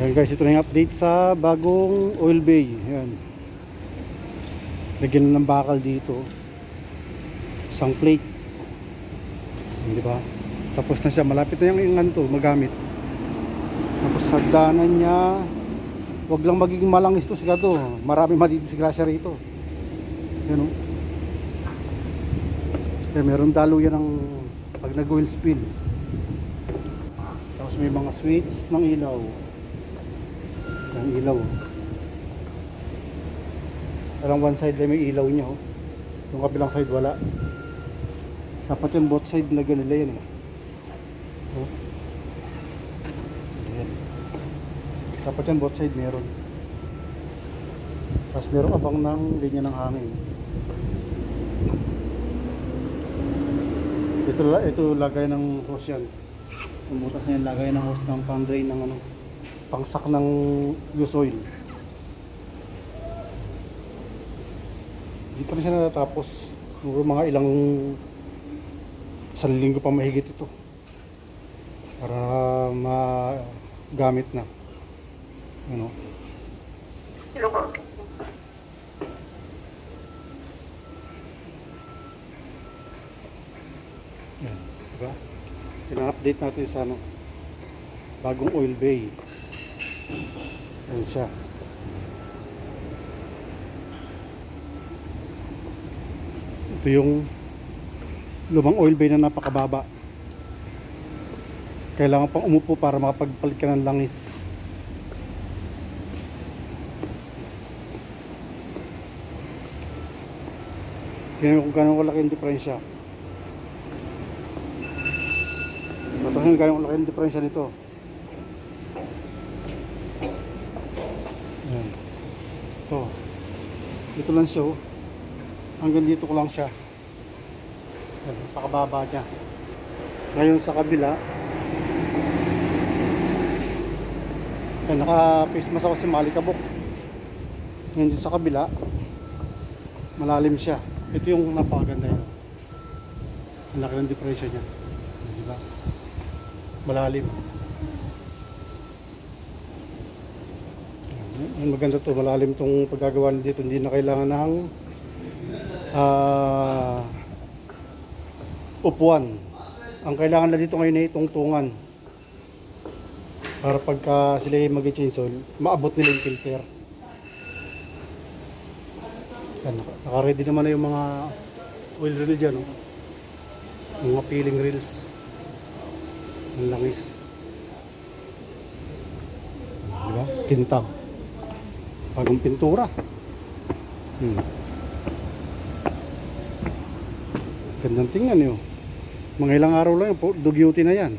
Ayan guys, ito na yung update sa bagong oil bay. Ayan. Lagyan ng bakal dito. Isang plate. Di ba? Tapos na siya. Malapit na yung ano to, magamit. Tapos hagdanan niya. Huwag lang magiging malangis to sigado. Marami madidisgrasya rito. Ayan o. Kaya meron daluyan ng pag nag-oil spill. Tapos may mga switch ng ilaw. Ang ilaw. Parang one side lang may ilaw niya. Oh. Yung kabilang side wala. Dapat yung both side na ganila yan. Oh. Ayan. Dapat yung both side meron. Tapos meron abang ng linya ng hangin. Ito lagay ng hose yan. Umutas na yan lagay ng hose ng pang drain ng ano. Pangsak ng use oil. Hindi pa rin siya natatapos. Mga ilang isang linggo pa mahigit ito para magamit na. Ano? Yan, diba? Pina-update natin sa ano, bagong oil bay. Ayan siya. Ito yung lumang oil bay na napakababa. Kailangan pang umupo para makapagpalit ka ng langis. Tingnan kung gano'ng kalaki yung diferensya. Matasin gano'ng kalaki yung diferensya nito. Ayan. Ito lang siya. Hanggang dito ko lang siya. Ayan, pakababa niya. Ngayon sa kabila, naka-face mask ako sa Malikabok. Ngayon dito sa kabila, malalim siya. Ito yung napakaganda yun. Ang laki ng diferensya niya. Diba? Malalim. Ang maganda to, malalim tong paggagawa dito. Hindi na kailangan ng upuan. Ang kailangan na dito ngayon ay tungtungan. Para pagka sila mag-chainsaw, maabot nila yung filter. Naka-ready naman na yung mga oil reel dyan. Oh. Yung mga peeling reels. Ang langis. Diba? Kintab. Bagong pintura. Gandang tingnan yun. Mga ilang araw lang yun, dugyuti na yan.